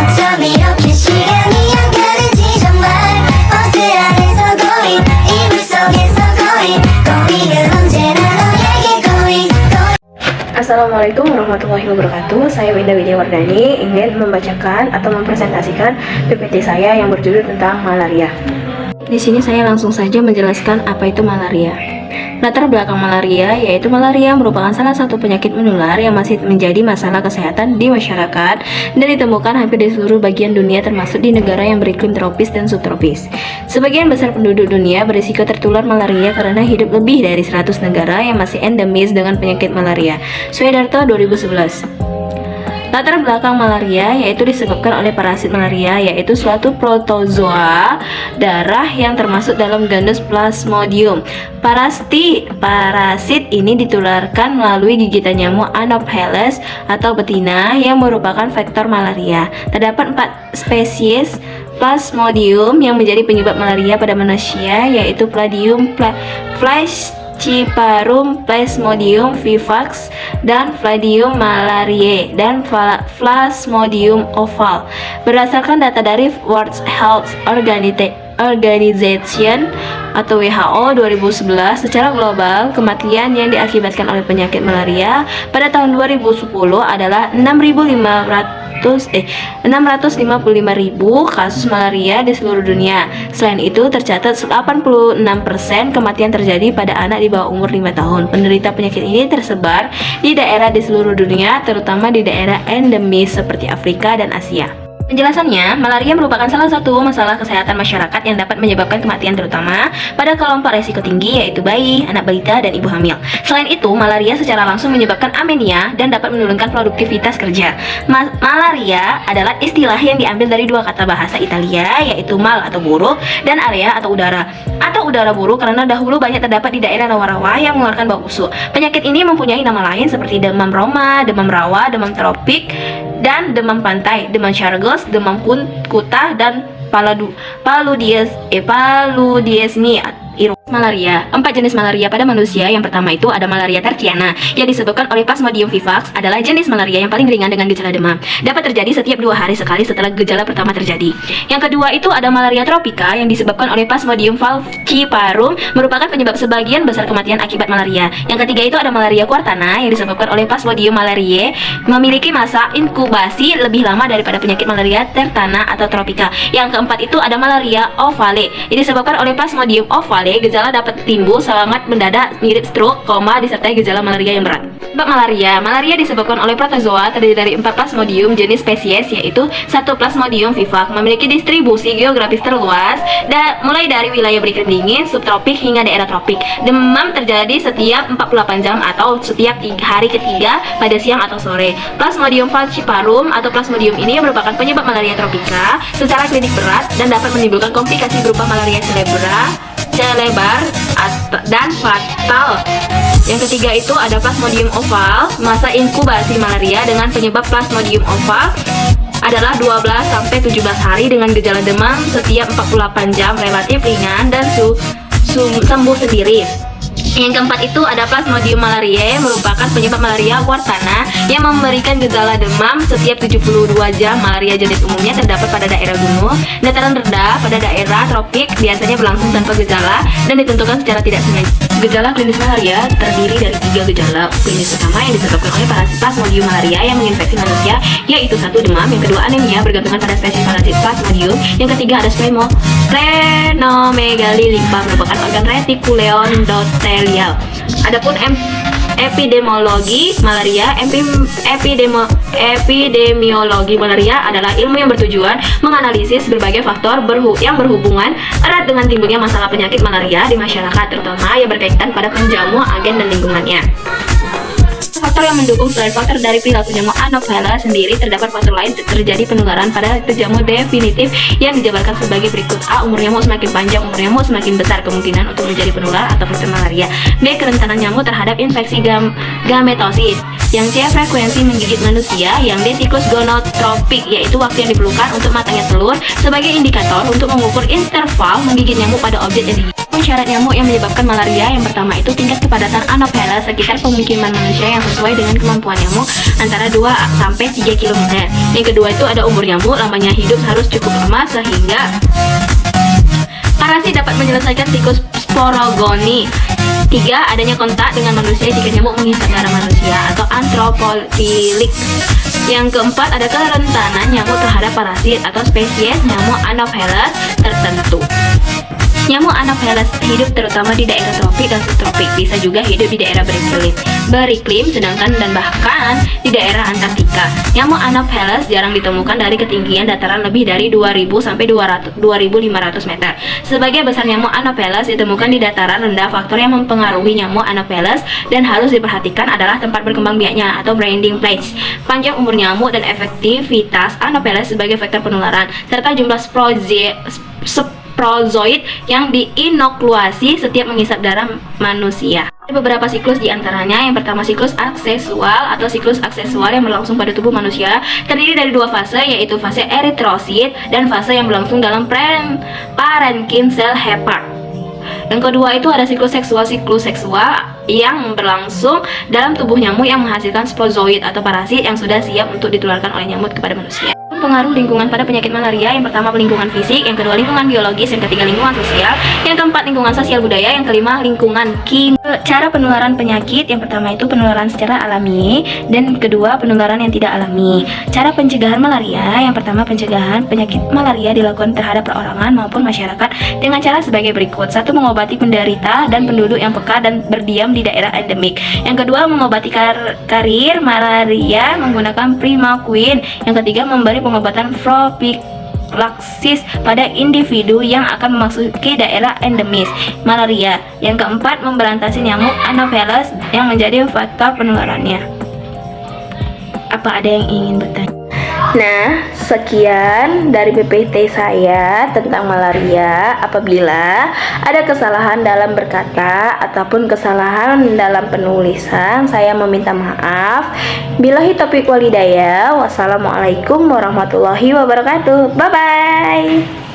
어쩜 이렇게 시간이 안 가는지 정말 버스 안에서 고인 이불 속에서 고인은 언제나 너에게 고인. Assalamualaikum warahmatullahi wabarakatuh. Saya Winda Widiawardani ingin membacakan atau mempresentasikan PPT saya yang berjudul tentang malaria. Di sini saya langsung saja menjelaskan apa itu malaria. Latar belakang malaria yaitu malaria merupakan salah satu penyakit menular yang masih menjadi masalah kesehatan di masyarakat dan ditemukan hampir di seluruh bagian dunia termasuk di negara yang beriklim tropis dan subtropis. Sebagian besar penduduk dunia berisiko tertular malaria karena hidup lebih dari 100 negara yang masih endemis dengan penyakit malaria. Swedarto 2011. Latar belakang malaria yaitu disebabkan oleh parasit malaria, yaitu suatu protozoa darah yang termasuk dalam genus Plasmodium. Parasit ini ditularkan melalui gigitan nyamuk Anopheles atau betina yang merupakan vektor malaria. Terdapat 4 spesies Plasmodium yang menjadi penyebab malaria pada manusia, yaitu Palladium falciparum, Plasmodium vivax, dan Palladium malariae, dan Plasmodium ovale. Berdasarkan data dari World Health Organization atau WHO 2011, secara global kematian yang diakibatkan oleh penyakit malaria pada tahun 2010 adalah 655.000 kasus malaria di seluruh dunia. Selain itu, tercatat 86% kematian terjadi pada anak di bawah umur 5 tahun. Penderita penyakit ini tersebar di daerah di seluruh dunia, terutama di daerah endemis seperti Afrika dan Asia. Penjelasannya, malaria merupakan salah satu masalah kesehatan masyarakat yang dapat menyebabkan kematian terutama pada kelompok risiko tinggi, yaitu bayi, anak balita, dan ibu hamil. Selain itu, malaria secara langsung menyebabkan anemia dan dapat menurunkan produktivitas kerja. Malaria adalah istilah yang diambil dari dua kata bahasa Italia, yaitu mal atau buruk dan area atau udara buruk karena dahulu banyak terdapat di daerah rawa-rawa yang mengeluarkan bau busuk. Penyakit ini mempunyai nama lain seperti demam Roma, demam rawa, demam tropik, dan demam pantai, demam Chargos, demam kutah, dan paludisme. Malaria. 4 jenis malaria pada manusia. Yang pertama itu ada malaria tertiana yang disebabkan oleh Plasmodium vivax, adalah jenis malaria yang paling ringan dengan gejala demam. Dapat terjadi setiap 2 hari sekali setelah gejala pertama terjadi. Yang kedua itu ada malaria tropika yang disebabkan oleh Plasmodium falciparum, merupakan penyebab sebagian besar kematian akibat malaria. Yang ketiga itu ada malaria quartana yang disebabkan oleh Plasmodium malariae, memiliki masa inkubasi lebih lama daripada penyakit malaria tertana atau tropika. Yang keempat itu ada malaria ovale yang disebabkan oleh Plasmodium ovale. Gejala dapat timbul sangat mendadak mirip stroke, disertai gejala malaria yang berat. Sebab malaria disebabkan oleh protozoa terdiri dari 4 plasmodium jenis spesies, yaitu 1 Plasmodium vivax, memiliki distribusi geografis terluas mulai dari wilayah beriklim dingin, subtropik hingga daerah tropik. Demam terjadi setiap 48 jam atau setiap hari ketiga pada siang atau sore. Plasmodium falciparum atau Plasmodium ini merupakan penyebab malaria tropika secara klinik berat dan dapat menimbulkan komplikasi berupa malaria celebar dan fatal. Yang ketiga itu ada Plasmodium ovale. Masa inkubasi malaria dengan penyebab Plasmodium ovale adalah 12-17 hari dengan gejala demam setiap 48 jam, relatif ringan dan sembuh sendiri. Yang keempat itu ada Plasmodium malariae, merupakan penyebab malaria quartana yang memberikan gejala demam setiap 72 jam. Malaria jenis umumnya terdapat pada daerah gunung, dataran rendah, pada daerah tropik, biasanya berlangsung tanpa gejala dan ditentukan secara tidak sengaja. Gejala klinis malaria terdiri dari 3 gejala klinis utama yang disebabkan oleh parasit Plasmodium malaria yang menginfeksi manusia, yaitu 1 demam, yang kedua anemia bergantungan pada spesies parasit Plasmodium, yang ketiga ada splenomegaly limpa, merupakan organ retikuleon endotelial. Adapun epidemiologi malaria, epidemiologi malaria adalah ilmu yang bertujuan menganalisis berbagai faktor yang berhubungan erat dengan timbulnya masalah penyakit malaria di masyarakat, terutama yang berkaitan pada penjamu, agen, dan lingkungannya. Faktor yang mendukung selain faktor dari perilaku nyamuk Anopheles sendiri, terdapat faktor lain terjadi penularan pada penjamu definitif yang dijabarkan sebagai berikut. A. Umur nyamuk semakin panjang, umur nyamuk semakin besar kemungkinan untuk menjadi penular atau vektor malaria. B. Kerentanan nyamuk terhadap infeksi gametosis. Yang C. Frekuensi menggigit manusia. Yang D. Siklus gonotropik, yaitu waktu yang diperlukan untuk matangnya telur sebagai indikator untuk mengukur interval menggigit nyamuk pada objek yang digigit. Syarat nyamuk yang menyebabkan malaria yang pertama itu tingkat kepadatan Anopheles sekitar pemukiman manusia yang sesuai dengan kemampuan nyamuk antara 2 sampai 3 km. Yang kedua itu ada umur nyamuk, lamanya hidup harus cukup lama sehingga parasit dapat menyelesaikan siklus sporogoni. 3. Adanya kontak dengan manusia jika nyamuk menghisap darah manusia atau antropofilik. Yang keempat ada kerentanan nyamuk terhadap parasit atau spesies nyamuk Anopheles tertentu. Nyamuk Anopheles hidup terutama di daerah tropik dan subtropik, bisa juga hidup di daerah beriklim, sedangkan dan bahkan di daerah Antartika. Nyamuk Anopheles jarang ditemukan dari ketinggian dataran lebih dari 2000 sampai 2500 meter. Sebagai besar nyamuk Anopheles ditemukan di dataran rendah. Faktor yang mempengaruhi nyamuk Anopheles dan harus diperhatikan adalah tempat berkembang biaknya atau breeding place, panjang umur nyamuk dan efektivitas Anopheles sebagai vektor penularan, serta jumlah prozoid yang diinokluasi setiap menghisap darah manusia. Ada beberapa siklus diantaranya. Yang pertama siklus aksesual atau siklus aksesual yang berlangsung pada tubuh manusia terdiri dari 2 fase, yaitu fase eritrosit dan fase yang berlangsung dalam parenchyma sel hepat. Yang kedua itu ada siklus seksual yang berlangsung dalam tubuh nyamuk yang menghasilkan sporozoid atau parasit yang sudah siap untuk ditularkan oleh nyamuk kepada manusia. Pengaruh lingkungan pada penyakit malaria, yang pertama lingkungan fisik, yang kedua lingkungan biologis, yang ketiga lingkungan sosial, yang keempat lingkungan sosial budaya, yang kelima lingkungan kimia. Cara penularan penyakit, yang pertama itu penularan secara alami, dan kedua penularan yang tidak alami. Cara pencegahan malaria, yang pertama pencegahan penyakit malaria dilakukan terhadap perorangan maupun masyarakat dengan cara sebagai berikut. 1. Mengobati penderita dan penduduk yang peka dan berdiam di daerah endemik. Yang kedua mengobati karir malaria menggunakan primaquine. Yang ketiga memberi pengobatan profilaksis pada individu yang akan memasuki daerah endemis malaria. Yang keempat memberantasi nyamuk Anopheles yang menjadi faktor penularannya. Apa ada yang ingin bertanya? Nah, sekian dari PPT saya tentang malaria. Apabila ada kesalahan dalam berkata ataupun kesalahan dalam penulisan, saya meminta maaf. Billahi taufiq walhidayah. Wassalamualaikum warahmatullahi wabarakatuh. Bye-bye.